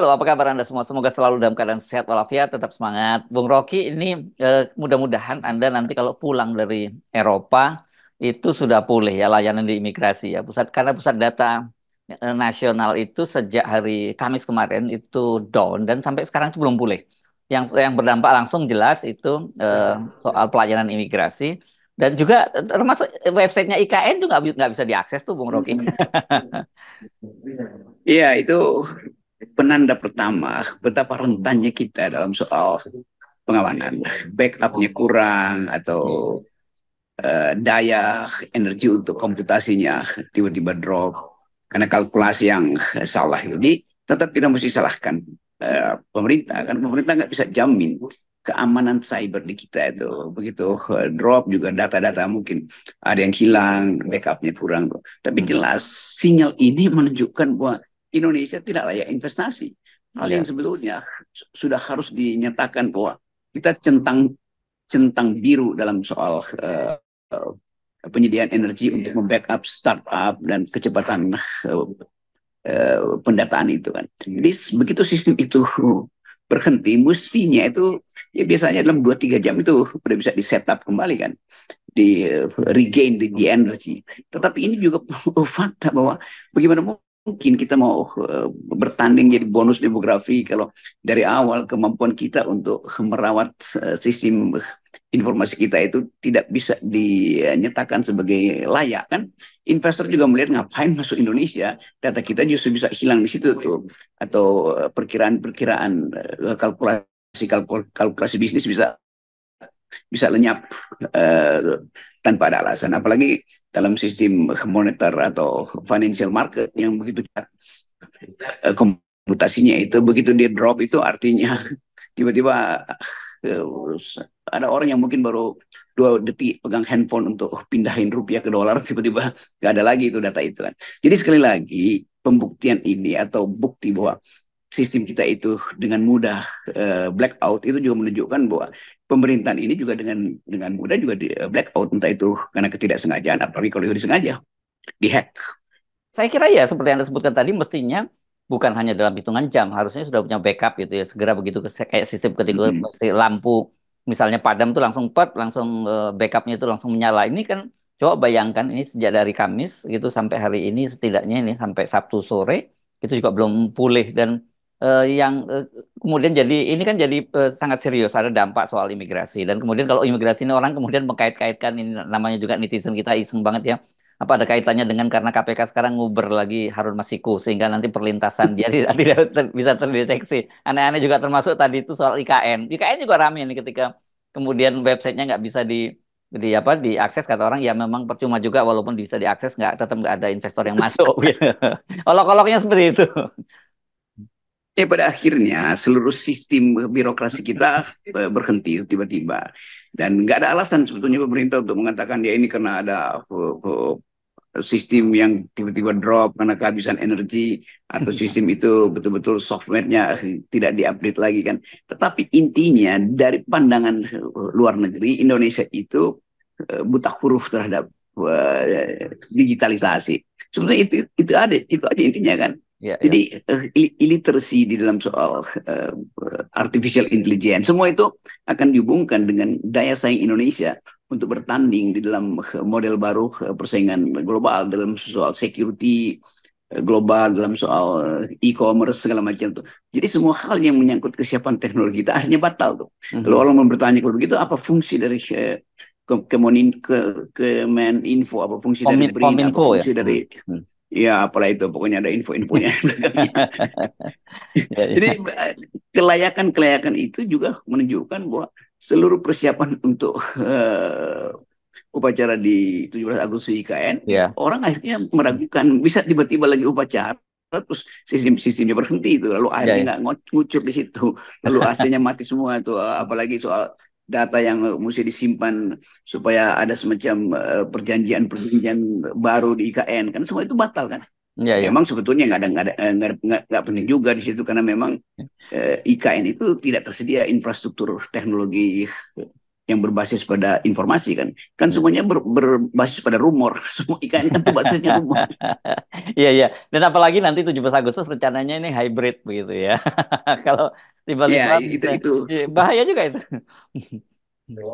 Halo, apa kabar Anda semua? Semoga selalu dalam keadaan sehat walafiat, tetap semangat. Bung Rocky, ini mudah-mudahan Anda nanti kalau pulang dari Eropa itu sudah pulih ya layanan di imigrasi ya. Karena pusat data nasional itu sejak hari Kamis kemarin itu down dan sampai sekarang itu belum pulih. Yang berdampak langsung jelas itu eh, soal pelayanan imigrasi dan juga termasuk websitenya IKN juga nggak bisa diakses tuh Bung Rocky. Iya, itu penanda pertama betapa rentannya kita dalam soal pengamanan. Backupnya kurang atau daya energi untuk komputasinya tiba-tiba drop karena kalkulasi yang salah. Jadi tetap kita mesti salahkan pemerintah, kan pemerintah nggak bisa jamin keamanan cyber di kita itu. Begitu drop juga data-data mungkin ada yang hilang, backupnya kurang. Tapi jelas sinyal ini menunjukkan bahwa Indonesia tidak layak investasi. Hal yang Ya. sebelumnya sudah harus dinyatakan bahwa kita centang centang biru dalam soal penyediaan energi untuk membackup startup dan kecepatan pendataan itu kan. Jadi begitu sistem itu berhenti, mestinya itu ya biasanya dalam 2-3 jam itu sudah bisa di setup kembali kan, di regain di energi. Tetapi ini juga fakta bahwa bagaimana mungkin kita mau bertanding jadi bonus demografi kalau dari awal kemampuan kita untuk merawat sistem informasi kita itu tidak bisa dinyatakan sebagai layak kan. Investor juga melihat ngapain masuk Indonesia, data kita justru bisa hilang di situ tuh, atau perkiraan-perkiraan kalkulasi bisnis bisa bisa lenyap uh, tanpa ada alasan. Apalagi dalam sistem moneter atau financial market yang begitu komputasinya itu begitu dia drop itu artinya tiba-tiba uh, ada orang yang mungkin baru 2 detik pegang handphone untuk pindahin rupiah ke dolar tiba-tiba nggak ada lagi itu data itu kan. Jadi sekali lagi pembuktian ini atau bukti bahwa sistem kita itu dengan mudah blackout itu juga menunjukkan bahwa pemerintahan ini juga dengan mudah juga di blackout, entah itu karena ketidaksengajaan apalagi kalau itu disengaja dihack. Saya kira ya seperti yang Anda sebutkan tadi mestinya bukan hanya dalam hitungan jam, harusnya sudah punya backup gitu ya. Segera begitu kayak sistem ketika Mm-hmm. mesti lampu misalnya padam tuh langsung pet, langsung backupnya itu langsung menyala. Ini kan coba bayangkan ini sejak dari Kamis gitu sampai hari ini setidaknya ini sampai Sabtu sore itu juga belum pulih dan yang kemudian jadi ini kan jadi sangat serius ada dampak soal imigrasi dan kemudian kalau imigrasi ini orang kemudian mengkait-kaitkan ini namanya juga netizen kita iseng banget ya apa ada kaitannya dengan karena KPK sekarang nguber lagi Harun Masiku sehingga nanti perlintasan dia tidak bisa terdeteksi. Aneh-aneh juga termasuk tadi itu soal IKN. IKN juga ramai nih ketika kemudian websitenya nggak bisa di apa diakses kata orang ya memang percuma juga walaupun bisa diakses nggak tetap nggak ada investor yang masuk gitu. Olok-oloknya seperti itu. Pada akhirnya seluruh sistem birokrasi kita berhenti tiba-tiba dan nggak ada alasan sebetulnya pemerintah untuk mengatakan ya ini karena ada sistem yang tiba-tiba drop karena kehabisan energi atau sistem itu betul-betul softwarenya tidak diupdate lagi kan. Tetapi intinya dari pandangan luar negeri Indonesia itu buta huruf terhadap digitalisasi. Sebenarnya itu ada itu aja intinya kan. Ya, ya. Jadi illiteracy di dalam soal artificial intelligence semua itu akan dihubungkan dengan daya saing Indonesia untuk bertanding di dalam model baru persaingan global dalam soal security global dalam soal e-commerce segala macam tuh. Jadi semua hal yang menyangkut kesiapan teknologi kita akhirnya batal tuh. Lalu Mhm. orang bertanya kalau begitu apa fungsi dari Kemeninfo, apa fungsi dari BRIN, apa Kominfo ya. fungsi dari Hmm. ya apalah itu pokoknya ada info-infonya belakangnya. Ya, Jadi ya. kelayakan-kelayakan itu juga menunjukkan bahwa seluruh persiapan untuk upacara di 17 Agustus IKN, Ya. orang akhirnya meragukan bisa tiba-tiba lagi upacara terus sistemnya berhenti itu lalu Ya, airnya ya. nggak ngucur di situ lalu AC-nya mati semua itu apalagi soal data yang mesti disimpan supaya ada semacam perjanjian-perjanjian baru di IKN kan semua itu batal kan. Ya, ya. Memang sebetulnya nggak penting juga di situ karena memang IKN itu tidak tersedia infrastruktur teknologi yang berbasis pada informasi kan. Kan Hmm. semuanya berbasis pada rumor. Semua IKN kan tuh basisnya rumor. Iya, iya. Dan apalagi nanti 17 Agustus rencananya ini hybrid begitu ya. Kalau tiba-tiba Ya, bisa, itu bahaya juga itu.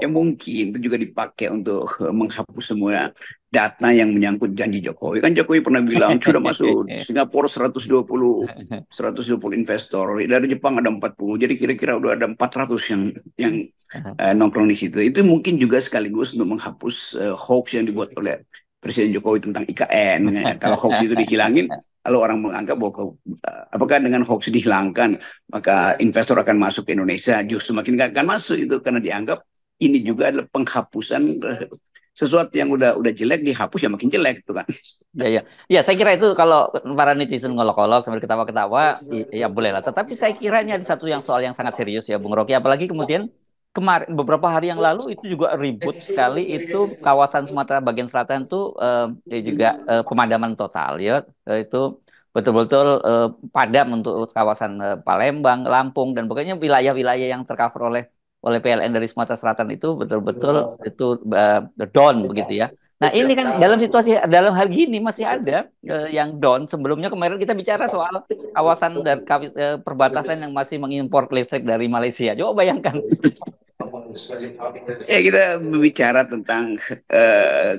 ya mungkin itu juga dipakai untuk menghapus semua data yang menyangkut janji Jokowi. Kan Jokowi pernah bilang sudah masuk Singapura 120 investor, dari Jepang ada 40. Jadi kira-kira udah ada 400 yang nongkrong di situ. Itu mungkin juga sekaligus untuk menghapus hoax yang dibuat oleh Presiden Jokowi tentang IKN. Kalau hoax itu dihilangin, kalau orang menganggap bahwa apakah dengan hoax dihilangkan maka investor akan masuk ke Indonesia, justru makin nggak akan masuk itu karena dianggap ini juga adalah penghapusan sesuatu yang udah jelek dihapus ya makin jelek tuh kan. Ya, ya. Ya, saya kira itu kalau para netizen ngolok-ngolok sambil ketawa-ketawa, ya boleh lah. Tetapi saya kira ini ada satu yang soal yang sangat serius ya, Bung Rocky. Apalagi kemudian kemarin beberapa hari yang lalu itu juga ribut sekali itu kawasan Sumatera bagian selatan tuh juga pemadaman total ya. Itu betul-betul padam untuk kawasan Palembang, Lampung dan pokoknya wilayah-wilayah yang tercover oleh PLN dari Sumatera Selatan itu betul-betul itu down begitu ya. Nah, ini kan dalam situasi dalam hal gini masih ada yang down. Sebelumnya kemarin kita bicara soal kawasan dan perbatasan yang masih mengimpor listrik dari Malaysia. Coba bayangkan. Ya kita berbicara tentang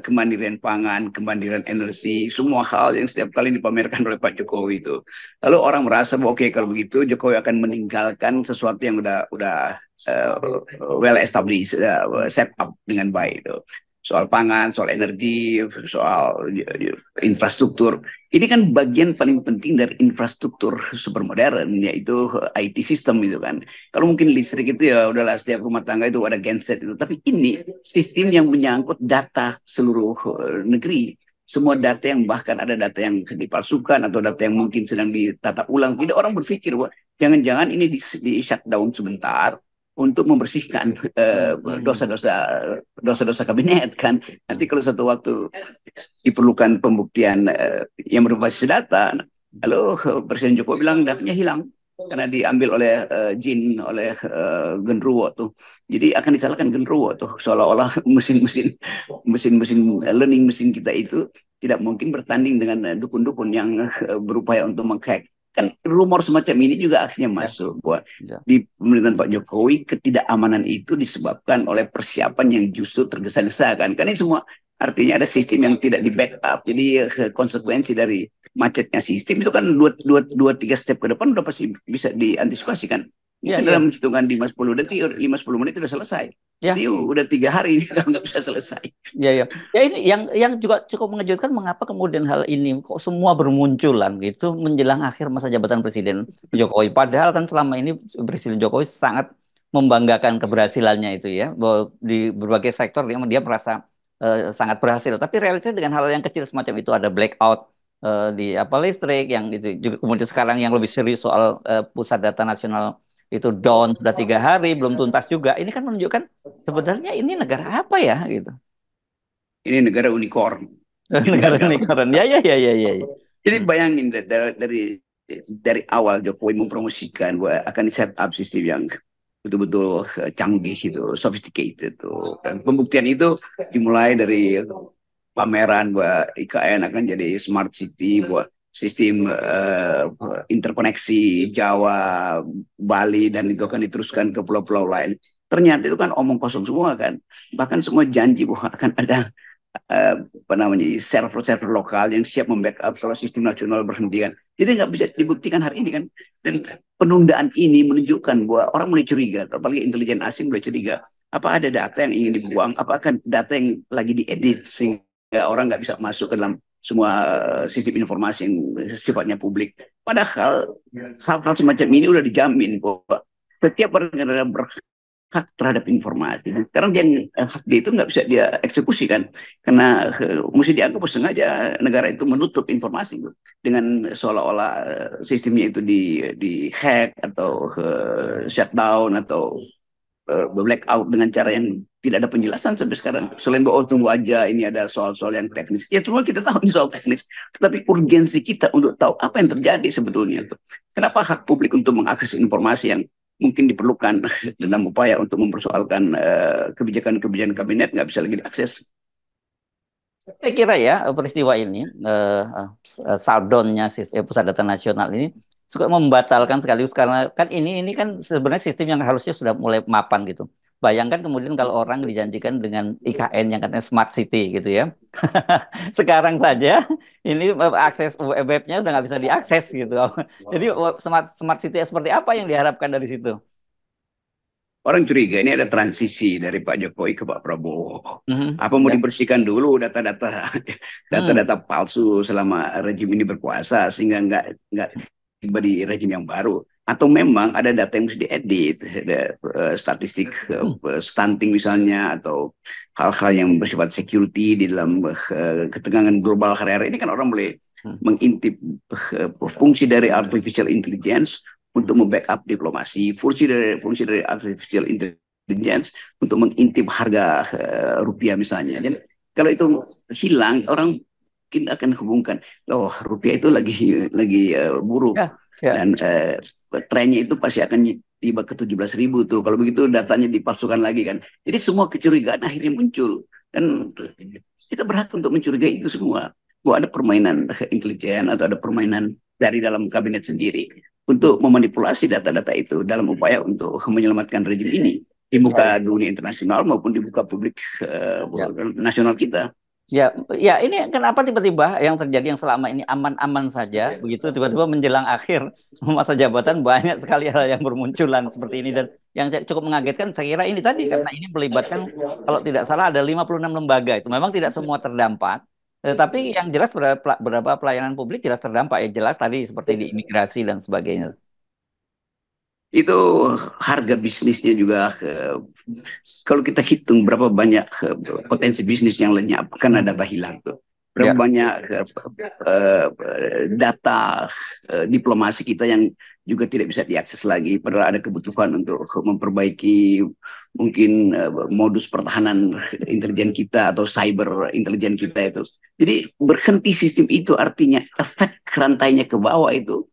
kemandirian pangan, kemandirian energi, semua hal yang setiap kali dipamerkan oleh Pak Jokowi itu. Lalu orang merasa bahwa oke kalau begitu Jokowi akan meninggalkan sesuatu yang udah uh, well established, set up dengan baik itu. Soal pangan, soal energi, soal infrastruktur. Ini kan bagian paling penting dari infrastruktur super modern, yaitu IT system itu kan. Kalau mungkin listrik itu ya udahlah setiap rumah tangga itu ada genset itu. Tapi ini sistem yang menyangkut data seluruh negeri. Semua data yang bahkan ada data yang dipalsukan atau data yang mungkin sedang ditata ulang. Tidak orang berpikir bahwa jangan-jangan ini di shutdown sebentar untuk membersihkan Hmm. dosa-dosa kabinet kan. Nanti kalau satu waktu diperlukan pembuktian yang berbasis data, lalu Presiden Jokowi bilang datanya hilang karena diambil oleh Jin, oleh Genruwo tuh. Jadi akan disalahkan Genruwo tuh, seolah-olah mesin-mesin learning mesin kita itu tidak mungkin bertanding dengan dukun-dukun yang berupaya untuk menghack. Kan rumor semacam ini juga akhirnya Ya, masuk bahwa ya. di pemerintahan Pak Jokowi ketidakamanan itu disebabkan oleh persiapan yang justru tergesa-gesa kan. Karena ini semua artinya ada sistem yang tidak di backup. Jadi konsekuensi dari macetnya sistem itu kan dua tiga step ke depan udah pasti bisa diantisipasi kan. Ya, Mungkin ya. dalam hitungan 5-10 detik, 5-10 menit udah selesai. Ya, Ini udah 3 hari nggak bisa selesai. ya, ya. Ya ini yang juga cukup mengejutkan mengapa kemudian hal ini kok semua bermunculan gitu menjelang akhir masa jabatan Presiden Jokowi. Padahal kan selama ini Presiden Jokowi sangat membanggakan keberhasilannya itu ya, bahwa di berbagai sektor dia merasa sangat berhasil. Tapi realitanya dengan hal yang kecil semacam itu ada blackout di apa listrik yang itu juga kemudian sekarang yang lebih serius soal pusat data nasional itu down sudah 3 hari belum tuntas juga. Ini kan menunjukkan sebenarnya ini negara apa ya gitu. Ini negara unicorn yang Negara gagal. unicorn. Ya, ya, ya, ya, ya, ya. Jadi Hmm. bayangin dari awal Jokowi mempromosikan bahwa akan di set up sistem yang betul-betul canggih itu, sophisticated itu. Dan pembuktian itu dimulai dari pameran bahwa IKN akan jadi smart city, bahwa sistem interkoneksi Jawa, Bali dan itu akan diteruskan ke pulau-pulau lain. Ternyata itu kan omong kosong semua kan. Bahkan semua janji bahwa akan ada apa namanya server-server lokal yang siap membackup kalau sistem nasional berhenti kan. Jadi nggak bisa dibuktikan hari ini kan. Dan penundaan ini menunjukkan bahwa orang mulai curiga, apalagi intelijen asing mulai curiga. Apa ada data yang ingin dibuang? Apakah data yang lagi diedit sehingga orang nggak bisa masuk ke dalam semua sistem informasi yang sifatnya publik. Padahal hal-hal semacam ini udah dijamin bahwa setiap warga negara hak terhadap informasi. Sekarang dia hak dia itu nggak bisa dia eksekusi kan, karena mesti dianggap sengaja negara itu menutup informasi dengan seolah-olah sistemnya itu di hack atau shutdown atau blackout dengan cara yang tidak ada penjelasan sampai sekarang. Selain bahwa oh, tunggu aja ini ada soal-soal yang teknis. Ya cuma kita tahu ini soal teknis, tetapi urgensi kita untuk tahu apa yang terjadi sebetulnya. Kenapa hak publik untuk mengakses informasi yang mungkin diperlukan dalam upaya untuk mempersoalkan kebijakan-kebijakan kabinet nggak bisa lagi diakses. Saya kira ya peristiwa ini shutdown-nya Pusat Data Nasional ini suka membatalkan sekaligus karena kan ini kan sebenarnya sistem yang harusnya sudah mulai mapan gitu. Bayangkan kemudian kalau orang dijanjikan dengan IKN yang katanya smart city gitu ya. Sekarang saja ini akses webnya udah nggak bisa diakses gitu. Jadi smart smart city seperti apa yang diharapkan dari situ? Orang curiga ini ada transisi dari Pak Jokowi ke Pak Prabowo. Mhm, Apa mau ya. dibersihkan dulu data-data Hmm, data-data palsu selama rejim ini berkuasa sehingga nggak tiba di rejim yang baru? Atau memang ada data yang mesti diedit, ada statistik hmm, stunting misalnya atau hal-hal yang bersifat security di dalam ketegangan global hari-hari ini kan orang boleh hmm, mengintip fungsi dari artificial intelligence hmm. untuk membackup diplomasi, fungsi dari artificial intelligence untuk mengintip harga rupiah misalnya. Dan kalau itu hilang, orang mungkin akan hubungkan, oh rupiah itu lagi buruk Ya, ya. dan trennya itu pasti akan tiba ke 17.000 tuh. Kalau begitu datanya dipalsukan lagi kan. Jadi semua kecurigaan akhirnya muncul dan kita berhak untuk mencurigai itu semua. Bahwa ada permainan intelijen atau ada permainan dari dalam kabinet sendiri untuk memanipulasi data-data itu dalam upaya untuk menyelamatkan rejim ini di Ya, ya. muka dunia internasional maupun di muka publik Ya. nasional kita. Ya, ya ini kenapa tiba-tiba yang terjadi yang selama ini aman-aman saja, begitu tiba-tiba menjelang akhir masa jabatan banyak sekali hal yang bermunculan seperti ini dan yang cukup mengagetkan saya kira ini tadi karena ini melibatkan kalau tidak salah ada 56 lembaga itu memang tidak semua terdampak, tapi yang jelas beberapa pelayanan publik jelas terdampak ya jelas tadi seperti di imigrasi dan sebagainya. Itu harga bisnisnya juga kalau kita hitung berapa banyak potensi bisnis yang lenyap karena Hmm. data hilang tuh. Berapa Ya, banyak data diplomasi kita yang juga tidak bisa diakses lagi padahal ada kebutuhan untuk memperbaiki mungkin modus pertahanan intelijen kita atau cyber intelijen kita itu. Jadi berhenti sistem itu artinya efek rantainya ke bawah itu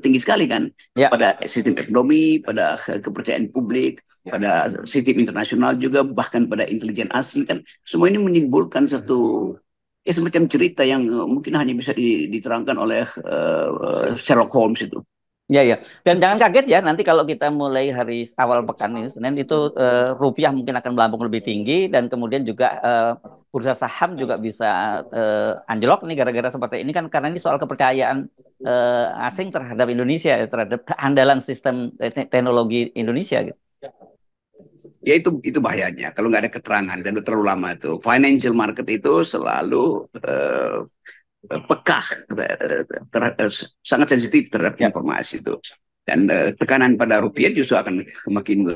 tinggi sekali kan ya. pada sistem ekonomi, pada kepercayaan publik, pada sistem internasional juga, bahkan pada intelijen asing kan. Semua ini menimbulkan satu ya semacam cerita yang mungkin hanya bisa diterangkan oleh Sherlock Holmes itu. Ya, ya. Dan jangan kaget ya, nanti kalau kita mulai hari awal pekan ini, Senin itu rupiah mungkin akan melambung lebih tinggi dan kemudian juga bursa saham juga bisa anjlok nih gara-gara seperti ini kan karena ini soal kepercayaan asing terhadap Indonesia, ya, terhadap keandalan sistem teknologi Indonesia gitu. Ya itu bahayanya kalau nggak ada keterangan dan itu terlalu lama itu. Financial market itu selalu peka, sangat sensitif terhadap Ya, informasi itu. Dan tekanan pada rupiah justru akan semakin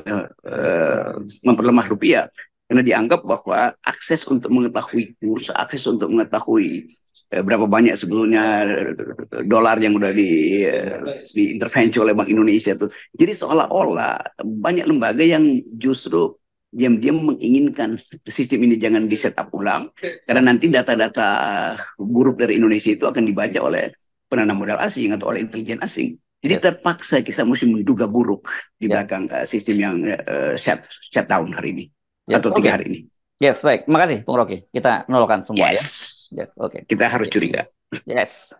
memperlemah rupiah karena dianggap bahwa akses untuk mengetahui kurs, akses untuk mengetahui berapa banyak sebelumnya dolar yang udah diintervensi oleh Bank Indonesia tuh. Jadi seolah-olah banyak lembaga yang justru diam-diam menginginkan sistem ini jangan di setup ulang karena nanti data-data buruk dari Indonesia itu akan dibaca oleh penanam modal asing atau oleh intelijen asing. Jadi yes, terpaksa kita mesti menduga buruk di ya, belakang sistem yang shutdown hari ini yes, atau oke, 3 hari ini. yes, baik, makasih, Bung Rocky. Kita nolkan semua ya. Yes, Yes, oke, kita harus curiga. yes.